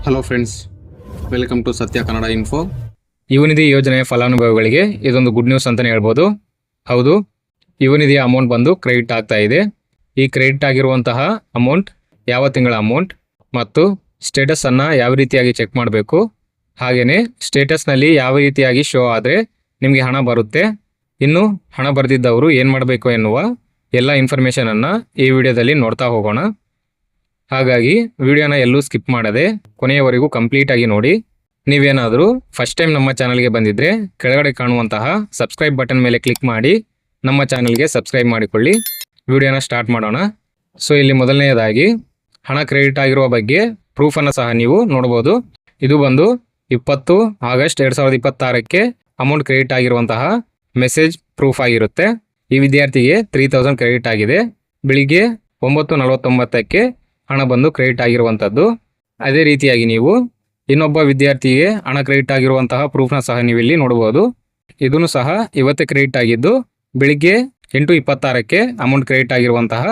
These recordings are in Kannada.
ಹಲೋ ಫ್ರೆಂಡ್ಸ್, ವೆಲ್ಕಮ್ ಟು ಸತ್ಯ ಕನ್ನಡ ಇನ್ಫೋ. ಯುವನಿಧಿ ಯೋಜನೆಯ ಫಲಾನುಭವಿಗಳಿಗೆ ಇದೊಂದು ಗುಡ್ ನ್ಯೂಸ್ ಅಂತಲೇ ಹೇಳ್ಬೋದು. ಹೌದು, ಯುವನಿಧಿಯ ಅಮೌಂಟ್ ಬಂದು ಕ್ರೆಡಿಟ್ ಆಗ್ತಾ ಇದೆ. ಈ ಕ್ರೆಡಿಟ್ ಆಗಿರುವಂತಹ ಅಮೌಂಟ್ ಯಾವ ತಿಂಗಳ ಅಮೌಂಟ್ ಮತ್ತು ಸ್ಟೇಟಸನ್ನು ಯಾವ ರೀತಿಯಾಗಿ ಚೆಕ್ ಮಾಡಬೇಕು, ಹಾಗೆಯೇ ಸ್ಟೇಟಸ್ನಲ್ಲಿ ಯಾವ ರೀತಿಯಾಗಿ ಶೋ ಆದರೆ ನಿಮಗೆ ಹಣ ಬರುತ್ತೆ, ಇನ್ನು ಹಣ ಬರೆದಿದ್ದವರು ಏನು ಮಾಡಬೇಕು ಎನ್ನುವ ಎಲ್ಲ ಇನ್ಫಾರ್ಮೇಷನನ್ನು ಈ ವಿಡಿಯೋದಲ್ಲಿ ನೋಡ್ತಾ ಹೋಗೋಣ. ಹಾಗಾಗಿ ವಿಡಿಯೋನ ಎಲ್ಲೂ ಸ್ಕಿಪ್ ಮಾಡದೆ ಕೊನೆಯವರೆಗೂ ಕಂಪ್ಲೀಟಾಗಿ ನೋಡಿ. ನೀವೇನಾದರೂ ಫಸ್ಟ್ ಟೈಮ್ ನಮ್ಮ ಚಾನಲ್ಗೆ ಬಂದಿದ್ದರೆ ಕೆಳಗಡೆ ಕಾಣುವಂತಹ ಸಬ್ಸ್ಕ್ರೈಬ್ ಬಟನ್ ಮೇಲೆ ಕ್ಲಿಕ್ ಮಾಡಿ ನಮ್ಮ ಚಾನಲ್ಗೆ ಸಬ್ಸ್ಕ್ರೈಬ್ ಮಾಡಿಕೊಳ್ಳಿ. ವಿಡಿಯೋನ ಸ್ಟಾರ್ಟ್ ಮಾಡೋಣ. ಸೊ ಇಲ್ಲಿ ಮೊದಲನೆಯದಾಗಿ ಹಣ ಕ್ರೆಡಿಟ್ ಆಗಿರುವ ಬಗ್ಗೆ ಪ್ರೂಫನ್ನು ಸಹ ನೀವು ನೋಡ್ಬೋದು. ಇದು ಬಂದು 20 ಆಗಸ್ಟ್ 2026ಕ್ಕೆ ಅಮೌಂಟ್ ಕ್ರೆಡಿಟ್ ಆಗಿರುವಂತಹ ಮೆಸೇಜ್ ಪ್ರೂಫ್ ಆಗಿರುತ್ತೆ. ಈ ವಿದ್ಯಾರ್ಥಿಗೆ 3000 ಕ್ರೆಡಿಟ್ ಆಗಿದೆ. ಬೆಳಿಗ್ಗೆ 9:49ಕ್ಕೆ ಹಣ ಬಂದು ಕ್ರೆಡಿಟ್ ಆಗಿರುವಂಥದ್ದು. ಅದೇ ರೀತಿಯಾಗಿ ನೀವು ಇನ್ನೊಬ್ಬ ವಿದ್ಯಾರ್ಥಿಗೆ ಹಣ ಕ್ರೆಡಿಟ್ ಆಗಿರುವಂತಹ ಪ್ರೂಫ್ನ ಸಹ ನೀವು ಇಲ್ಲಿ ನೋಡ್ಬೋದು. ಇದನ್ನು ಸಹ ಇವತ್ತೇ ಕ್ರೆಡಿಟ್ ಆಗಿದ್ದು ಬೆಳಿಗ್ಗೆ 8:26ಕ್ಕೆ ಅಮೌಂಟ್ ಕ್ರೆಡಿಟ್ ಆಗಿರುವಂತಹ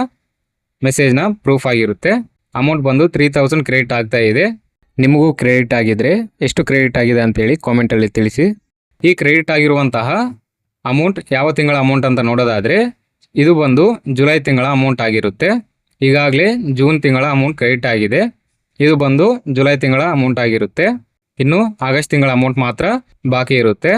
ಮೆಸೇಜ್ನ ಪ್ರೂಫ್ ಆಗಿರುತ್ತೆ. ಅಮೌಂಟ್ ಬಂದು 3000 ಕ್ರೆಡಿಟ್ ಆಗ್ತಾ ಇದೆ. ನಿಮಗೂ ಕ್ರೆಡಿಟ್ ಆಗಿದ್ರೆ ಎಷ್ಟು ಕ್ರೆಡಿಟ್ ಆಗಿದೆ ಅಂತೇಳಿ ಕಾಮೆಂಟಲ್ಲಿ ತಿಳಿಸಿ. ಈ ಕ್ರೆಡಿಟ್ ಆಗಿರುವಂತಹ ಅಮೌಂಟ್ ಯಾವ ತಿಂಗಳ ಅಮೌಂಟ್ ಅಂತ ನೋಡೋದಾದರೆ ಇದು ಬಂದು ಜುಲೈ ತಿಂಗಳ ಅಮೌಂಟ್ ಆಗಿರುತ್ತೆ. ಈಗಾಗಲೇ ಜೂನ್ ತಿಂಗಳ ಅಮೌಂಟ್ ಕ್ರೆಡಿಟ್ ಆಗಿದೆ. ಇದು ಬಂದು ಜುಲೈ ತಿಂಗಳ ಅಮೌಂಟ್ ಆಗಿರುತ್ತೆ. ಇನ್ನು ಆಗಸ್ಟ್ ತಿಂಗಳ ಅಮೌಂಟ್ ಮಾತ್ರ ಬಾಕಿ ಇರುತ್ತೆ.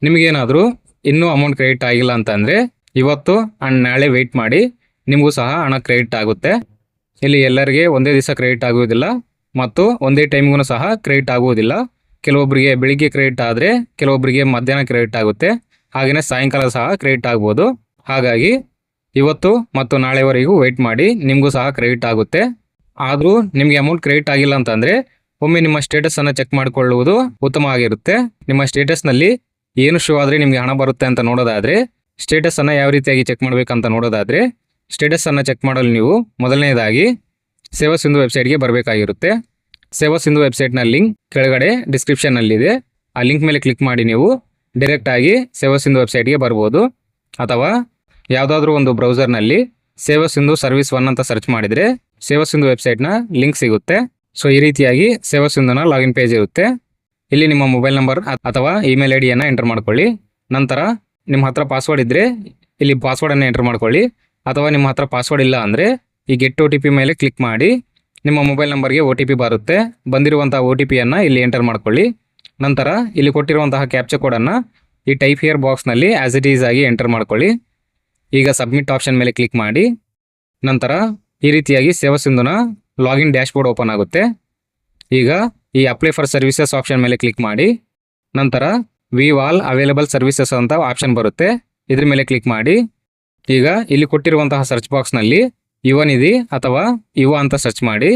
ನಿಮಗೇನಾದರೂ ಇನ್ನೂ ಅಮೌಂಟ್ ಕ್ರೆಡಿಟ್ ಆಗಿಲ್ಲ ಅಂತಂದರೆ ಇವತ್ತು ಆ್ಯಂಡ್ ನಾಳೆ ವೆಯ್ಟ್ ಮಾಡಿ, ನಿಮಗೂ ಸಹ ಹಣ ಕ್ರೆಡಿಟ್ ಆಗುತ್ತೆ. ಇಲ್ಲಿ ಎಲ್ಲರಿಗೆ ಒಂದೇ ದಿವಸ ಕ್ರೆಡಿಟ್ ಆಗುವುದಿಲ್ಲ ಮತ್ತು ಒಂದೇ ಟೈಮ್ಗೂ ಸಹ ಕ್ರೆಡಿಟ್ ಆಗುವುದಿಲ್ಲ. ಕೆಲವೊಬ್ಬರಿಗೆ ಬೆಳಿಗ್ಗೆ ಕ್ರೆಡಿಟ್ ಆದರೆ ಕೆಲವೊಬ್ಬರಿಗೆ ಮಧ್ಯಾಹ್ನ ಕ್ರೆಡಿಟ್ ಆಗುತ್ತೆ, ಹಾಗೆಯೇ ಸಾಯಂಕಾಲ ಸಹ ಕ್ರೆಡಿಟ್ ಆಗ್ಬೋದು. ಹಾಗಾಗಿ ಇವತ್ತು ಮತ್ತು ನಾಳೆವರೆಗೂ ವೆಯ್ಟ್ ಮಾಡಿ, ನಿಮಗೂ ಸಹ ಕ್ರೆಡಿಟ್ ಆಗುತ್ತೆ. ಆದರೂ ನಿಮಗೆ ಅಮೌಂಟ್ ಕ್ರೆಡಿಟ್ ಆಗಿಲ್ಲ ಅಂತಂದರೆ ಒಮ್ಮೆ ನಿಮ್ಮ ಸ್ಟೇಟಸನ್ನು ಚೆಕ್ ಮಾಡಿಕೊಳ್ಳುವುದು ಉತ್ತಮವಾಗಿರುತ್ತೆ. ನಿಮ್ಮ ಸ್ಟೇಟಸ್ನಲ್ಲಿ ಏನು ಶೋ ಆದರೆ ನಿಮಗೆ ಹಣ ಬರುತ್ತೆ ಅಂತ ನೋಡೋದಾದರೆ, ಸ್ಟೇಟಸನ್ನು ಯಾವ ರೀತಿಯಾಗಿ ಚೆಕ್ ಮಾಡಬೇಕಂತ ನೋಡೋದಾದರೆ, ಸ್ಟೇಟಸನ್ನು ಚೆಕ್ ಮಾಡಲು ನೀವು ಮೊದಲನೇದಾಗಿ ಸೇವಾ ಸಿಂಧು ವೆಬ್ಸೈಟ್ಗೆ ಬರಬೇಕಾಗಿರುತ್ತೆ. ಸೇವಾ ಸಿಂಧು ವೆಬ್ಸೈಟ್ನ ಲಿಂಕ್ ಕೆಳಗಡೆ ಡಿಸ್ಕ್ರಿಪ್ಷನ್ನಲ್ಲಿದೆ. ಆ ಲಿಂಕ್ ಮೇಲೆ ಕ್ಲಿಕ್ ಮಾಡಿ ನೀವು ಡೈರೆಕ್ಟಾಗಿ ಸೇವಾ ಸಿಂಧು ವೆಬ್ಸೈಟ್ಗೆ ಬರ್ಬೋದು. ಅಥವಾ ಯಾವುದಾದ್ರೂ ಒಂದು ಬ್ರೌಸರ್ನಲ್ಲಿ ಸೇವಾ ಸಿಂಧು ಸರ್ವಿಸ್ 1 ಅಂತ ಸರ್ಚ್ ಮಾಡಿದರೆ ಸೇವಾ ಸಿಂಧು ವೆಬ್ಸೈಟ್ನ ಲಿಂಕ್ ಸಿಗುತ್ತೆ. ಸೊ ಈ ರೀತಿಯಾಗಿ ಸೇವಾ ಸಿಂಧುನ ಲಾಗಿನ್ ಪೇಜ್ ಇರುತ್ತೆ. ಇಲ್ಲಿ ನಿಮ್ಮ ಮೊಬೈಲ್ ನಂಬರ್ ಅಥವಾ ಇಮೇಲ್ ಐ ಡಿಯನ್ನು ಎಂಟರ್ ಮಾಡ್ಕೊಳ್ಳಿ. ನಂತರ ನಿಮ್ಮ ಹತ್ರ ಪಾಸ್ವರ್ಡ್ ಇದ್ದರೆ ಇಲ್ಲಿ ಪಾಸ್ವರ್ಡನ್ನು ಎಂಟರ್ ಮಾಡ್ಕೊಳ್ಳಿ. ಅಥವಾ ನಿಮ್ಮ ಹತ್ರ ಪಾಸ್ವರ್ಡ್ ಇಲ್ಲ ಅಂದರೆ ಈ ಗೆಟ್ ಒ ಟಿ ಪಿ ಮೇಲೆ ಕ್ಲಿಕ್ ಮಾಡಿ ನಿಮ್ಮ ಮೊಬೈಲ್ ನಂಬರ್ಗೆ ಒ ಟಿ ಪಿ ಬರುತ್ತೆ. ಬಂದಿರುವಂಥ ಒ ಟಿ ಪಿಯನ್ನು ಇಲ್ಲಿ ಎಂಟರ್ ಮಾಡ್ಕೊಳ್ಳಿ. ನಂತರ ಇಲ್ಲಿ ಕೊಟ್ಟಿರುವಂತಹ ಕ್ಯಾಪ್ಚಾ ಕೋಡನ್ನು ಈ ಟೈಪ್ ಹಿಯರ್ ಬಾಕ್ಸ್ನಲ್ಲಿ ಆ್ಯಸ್ ಇಟ್ ಈಸ್ ಆಗಿ ಎಂಟರ್ ಮಾಡ್ಕೊಳ್ಳಿ. ಈಗ ಸಬ್ಮಿಟ್ ಆಪ್ಷನ್ ಮೇಲೆ ಕ್ಲಿಕ್ ಮಾಡಿ ನಂತರ ಈ ರೀತಿಯಾಗಿ ಸೇವಾ ಸಿಂಧುನ ಲಾಗಿನ್ ಡ್ಯಾಶ್ಬೋರ್ಡ್ ಓಪನ್ ಆಗುತ್ತೆ. ಈಗ ಈ ಅಪ್ಲೈ ಫಾರ್ ಸರ್ವಿಸಸ್ ಆಪ್ಷನ್ ಮೇಲೆ ಕ್ಲಿಕ್ ಮಾಡಿ ನಂತರ ವೀವ್ ಆಲ್ ಅವೈಲೇಬಲ್ ಸರ್ವಿಸಸ್ ಅಂತ ಆಪ್ಷನ್ ಬರುತ್ತೆ. ಇದ್ರ ಮೇಲೆ ಕ್ಲಿಕ್ ಮಾಡಿ ಈಗ ಇಲ್ಲಿ ಕೊಟ್ಟಿರುವಂತಹ ಸರ್ಚ್ ಬಾಕ್ಸ್ನಲ್ಲಿ ಯುವನಿಧಿ ಅಥವಾ ಯುವ ಅಂತ ಸರ್ಚ್ ಮಾಡಿ.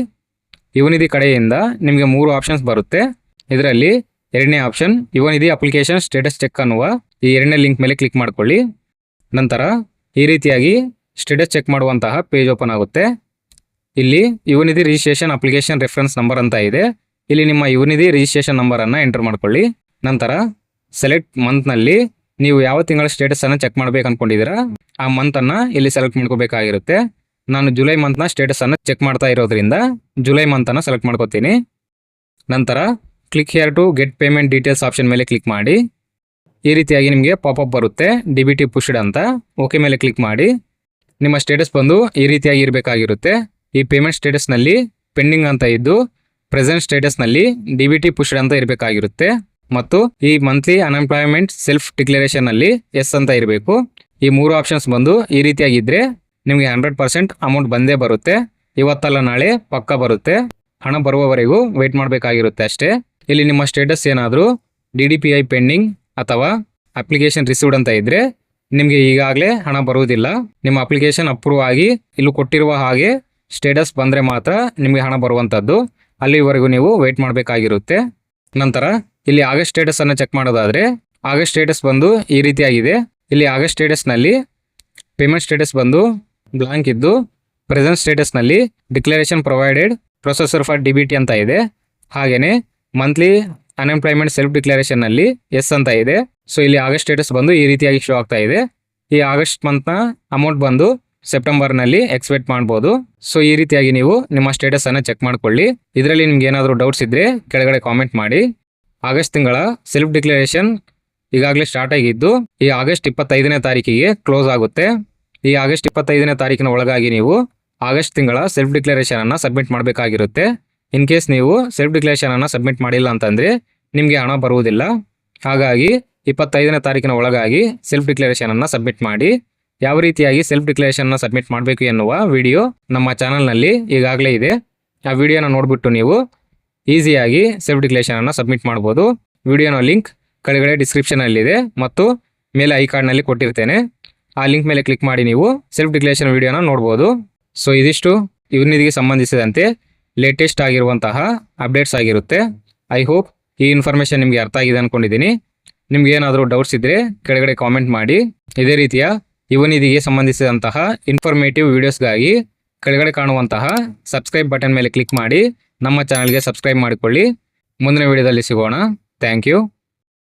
ಯುವನಿಧಿ ಕಡೆಯಿಂದ ನಿಮಗೆ 3 ಆಪ್ಷನ್ಸ್ ಬರುತ್ತೆ. ಇದರಲ್ಲಿ ಎರಡನೇ option Yuvanidhi application status check ಅನ್ನುವ ಈ ಎರಡನೇ ಲಿಂಕ್ ಮೇಲೆ ಕ್ಲಿಕ್ ಮಾಡ್ಕೊಳ್ಳಿ. ನಂತರ ಈ ರೀತಿಯಾಗಿ ಸ್ಟೇಟಸ್ ಚೆಕ್ ಮಾಡುವಂತಹ ಪೇಜ್ ಓಪನ್ ಆಗುತ್ತೆ. ಇಲ್ಲಿ Yuvanidhi registration application reference number ಅಂತ ಇದೆ. ಇಲ್ಲಿ ನಿಮ್ಮ ಯುವನಿಧಿ ರಿಜಿಸ್ಟ್ರೇಷನ್ ನಂಬರನ್ನು ಎಂಟರ್ ಮಾಡ್ಕೊಳ್ಳಿ. ನಂತರ ಸೆಲೆಕ್ಟ್ ಮಂತ್ನಲ್ಲಿ ನೀವು ಯಾವ ತಿಂಗಳ ಸ್ಟೇಟಸನ್ನು ಚೆಕ್ ಮಾಡಬೇಕು ಅಂದ್ಕೊಂಡಿದ್ದೀರಾ ಆ ಮಂತನ್ನು ಇಲ್ಲಿ ಸೆಲೆಕ್ಟ್ ಮಾಡ್ಕೋಬೇಕಾಗಿರುತ್ತೆ. ನಾನು ಜುಲೈ ಮಂತ್ನ ಸ್ಟೇಟಸನ್ನು ಚೆಕ್ ಮಾಡ್ತಾ ಇರೋದ್ರಿಂದ ಜುಲೈ ಮಂತನ್ನು ಸೆಲೆಕ್ಟ್ ಮಾಡ್ಕೋತೀನಿ. ನಂತರ click here to get payment details option ಮೇಲೆ ಕ್ಲಿಕ್ ಮಾಡಿ. ಈ ರೀತಿಯಾಗಿ ನಿಮಗೆ ಪಾಪಪ್ ಬರುತ್ತೆ DBT ಪುಷ್ಡ್ ಅಂತ. ಓಕೆ ಮೇಲೆ ಕ್ಲಿಕ್ ಮಾಡಿ. ನಿಮ್ಮ ಸ್ಟೇಟಸ್ ಬಂದು ಈ ರೀತಿಯಾಗಿ ಇರಬೇಕಾಗಿರುತ್ತೆ. ಈ ಪೇಮೆಂಟ್ ಸ್ಟೇಟಸ್ನಲ್ಲಿ ಪೆಂಡಿಂಗ್ ಅಂತ ಇದ್ದು ಪ್ರೆಸೆಂಟ್ ಸ್ಟೇಟಸ್ನಲ್ಲಿ DBT ಪುಷ್ಡ್ ಅಂತ ಇರಬೇಕಾಗಿರುತ್ತೆ. ಮತ್ತು ಈ ಮಂತ್ಲಿ ಅನ್ಎಂಪ್ಲಾಯ್ಮೆಂಟ್ ಸೆಲ್ಫ್ ಡಿಕ್ಲರೇಷನ್ನಲ್ಲಿ ಎಸ್ ಅಂತ ಇರಬೇಕು. ಈ 3 ಆಪ್ಷನ್ಸ್ ಬಂದು ಈ ರೀತಿಯಾಗಿದ್ದರೆ ನಿಮಗೆ 100% ಅಮೌಂಟ್ ಬಂದೇ ಬರುತ್ತೆ. ಇವತ್ತಲ್ಲ ನಾಳೆ ಪಕ್ಕ ಬರುತ್ತೆ. ಹಣ ಬರುವವರೆಗೂ ವೆಯ್ಟ್ ಮಾಡಬೇಕಾಗಿರುತ್ತೆ ಅಷ್ಟೇ. ಇಲ್ಲಿ ನಿಮ್ಮ ಸ್ಟೇಟಸ್ ಏನಾದರೂ DDPI ಪೆಂಡಿಂಗ್ ಅಥವಾ ಅಪ್ಲಿಕೇಶನ್ ರಿಸೀವ್ಡ್ ಅಂತ ಇದ್ದರೆ ನಿಮಗೆ ಈಗಾಗಲೇ ಹಣ ಬರುವುದಿಲ್ಲ. ನಿಮ್ಮ ಅಪ್ಲಿಕೇಶನ್ ಅಪ್ರೂವ್ ಆಗಿ ಇಲ್ಲಿ ಕೊಟ್ಟಿರುವ ಹಾಗೆ ಸ್ಟೇಟಸ್ ಬಂದರೆ ಮಾತ್ರ ನಿಮಗೆ ಹಣ ಬರುವಂಥದ್ದು. ಅಲ್ಲಿವರೆಗೂ ನೀವು ವೆಯ್ಟ್ ಮಾಡಬೇಕಾಗಿರುತ್ತೆ. ನಂತರ ಇಲ್ಲಿ ಆಗಸ್ಟ್ ಸ್ಟೇಟಸನ್ನು ಚೆಕ್ ಮಾಡೋದಾದರೆ ಆಗಸ್ಟ್ ಸ್ಟೇಟಸ್ ಬಂದು ಈ ರೀತಿಯಾಗಿದೆ. ಇಲ್ಲಿ ಆಗಸ್ಟ್ ಸ್ಟೇಟಸ್ನಲ್ಲಿ ಪೇಮೆಂಟ್ ಸ್ಟೇಟಸ್ ಬಂದು ಬ್ಲಾಂಕ್ ಇದ್ದು ಪ್ರೆಸೆಂಟ್ ಸ್ಟೇಟಸ್ನಲ್ಲಿ declaration provided processor for DBT ಅಂತ ಇದೆ. ಹಾಗೆಯೇ ಮಂತ್ಲಿ ಅನ್ಎಂಪ್ಲಾಯ್ಮೆಂಟ್ ಸೆಲ್ಫ್ ಡಿಕ್ಲರೇಷನ್ನಲ್ಲಿ ಎಸ್ ಅಂತ ಇದೆ. ಸೊ ಇಲ್ಲಿ ಆಗಸ್ಟ್ ಸ್ಟೇಟಸ್ ಬಂದು ಈ ರೀತಿಯಾಗಿ ಶೋ ಆಗ್ತಾ ಇದೆ. ಈ ಆಗಸ್ಟ್ ಮಂತ್ನ ಅಮೌಂಟ್ ಬಂದು ಸೆಪ್ಟೆಂಬರ್ನಲ್ಲಿ ಎಕ್ಸ್ಪೆಕ್ಟ್ ಮಾಡ್ಬೋದು. ಸೊ ಈ ರೀತಿಯಾಗಿ ನೀವು ನಿಮ್ಮ ಸ್ಟೇಟಸ್ ಅನ್ನು ಚೆಕ್ ಮಾಡ್ಕೊಳ್ಳಿ. ಇದರಲ್ಲಿ ನಿಮ್ಗೆ ಏನಾದರೂ ಡೌಟ್ಸ್ ಇದ್ರೆ ಕೆಳಗಡೆ ಕಾಮೆಂಟ್ ಮಾಡಿ. ಆಗಸ್ಟ್ ತಿಂಗಳ ಸೆಲ್ಫ್ ಡಿಕ್ಲರೇಷನ್ ಈಗಾಗಲೇ ಸ್ಟಾರ್ಟ್ ಆಗಿದ್ದು ಈ ಆಗಸ್ಟ್ 25ನೇ ತಾರೀಕಿಗೆ ಕ್ಲೋಸ್ ಆಗುತ್ತೆ. ಈ ಆಗಸ್ಟ್ 25ನೇ ತಾರೀಕಿನ ಒಳಗಾಗಿ ನೀವು ಆಗಸ್ಟ್ ತಿಂಗಳ ಸೆಲ್ಫ್ ಡಿಕ್ಲರೇಷನ್ ಅನ್ನು ಸಬ್ಮಿಟ್ ಮಾಡಬೇಕಾಗಿರುತ್ತೆ. ಇನ್ ಕೇಸ್ ನೀವು ಸೆಲ್ಫ್ ಡಿಕ್ಲರೇಷನ್ ಅನ್ನು ಸಬ್ಮಿಟ್ ಮಾಡಿಲ್ಲ ಅಂತಂದರೆ ನಿಮಗೆ ಹಣ ಬರುವುದಿಲ್ಲ. ಹಾಗಾಗಿ 25ನೇ ತಾರೀಕಿನ ಒಳಗಾಗಿ ಸೆಲ್ಫ್ ಡಿಕ್ಲರೇಷನ್ ಅನ್ನು ಸಬ್ಮಿಟ್ ಮಾಡಿ. ಯಾವ ರೀತಿಯಾಗಿ ಸೆಲ್ಫ್ ಡಿಕ್ಲರೇಷನ್ನ ಸಬ್ಮಿಟ್ ಮಾಡಬೇಕು ಎನ್ನುವ ವಿಡಿಯೋ ನಮ್ಮ ಚಾನಲ್ನಲ್ಲಿ ಈಗಾಗಲೇ ಇದೆ. ಆ ವಿಡಿಯೋನ ನೋಡಿಬಿಟ್ಟು ನೀವು ಈಸಿಯಾಗಿ ಸೆಲ್ಫ್ ಡಿಕ್ಲರೇಷನ್ ಅನ್ನು ಸಬ್ಮಿಟ್ ಮಾಡ್ಬೋದು. ವಿಡಿಯೋನ ಲಿಂಕ್ ಕೆಳಗಡೆ ಡಿಸ್ಕ್ರಿಪ್ಷನಲ್ಲಿದೆ ಮತ್ತು ಮೇಲೆ ಐ ಕಾರ್ಡ್ನಲ್ಲಿ ಕೊಟ್ಟಿರ್ತೇನೆ. ಆ ಲಿಂಕ್ ಮೇಲೆ ಕ್ಲಿಕ್ ಮಾಡಿ ನೀವು ಸೆಲ್ಫ್ ಡಿಕ್ಲರೇಷನ್ ವಿಡಿಯೋನ ನೋಡ್ಬೋದು. ಸೊ ಇದಿಷ್ಟು ಯುವನಿಧಿಗೆ ಸಂಬಂಧಿಸಿದಂತೆ ಲೇಟೆಸ್ಟ್ ಆಗಿರುವಂತಹ ಅಪ್ಡೇಟ್ಸ್ ಆಗಿರುತ್ತೆ. ಐ ಹೋಪ್ ಈ ಇನ್ಫಾರ್ಮೇಷನ್ ನಿಮಗೆ ಅರ್ಥ ಆಗಿದೆ ಅಂದ್ಕೊಂಡಿದ್ದೀನಿ. ನಿಮ್ಗೆ ಏನಾದರೂ ಡೌಟ್ಸ್ ಇದ್ದರೆ ಕೆಳಗಡೆ ಕಾಮೆಂಟ್ ಮಾಡಿ. ಇದೇ ರೀತಿಯ ಯುವನಿಧಿಗೆ ಸಂಬಂಧಿಸಿದಂತಹ ಇನ್ಫಾರ್ಮೇಟಿವ್ ವಿಡಿಯೋಸ್ಗಾಗಿ ಕೆಳಗಡೆ ಕಾಣುವಂತಹ ಸಬ್ಸ್ಕ್ರೈಬ್ ಬಟನ್ ಮೇಲೆ ಕ್ಲಿಕ್ ಮಾಡಿ ನಮ್ಮ ಚಾನಲ್ಗೆ ಸಬ್ಸ್ಕ್ರೈಬ್ ಮಾಡಿಕೊಳ್ಳಿ. ಮುಂದಿನ ವಿಡಿಯೋದಲ್ಲಿ ಸಿಗೋಣ. Thank you.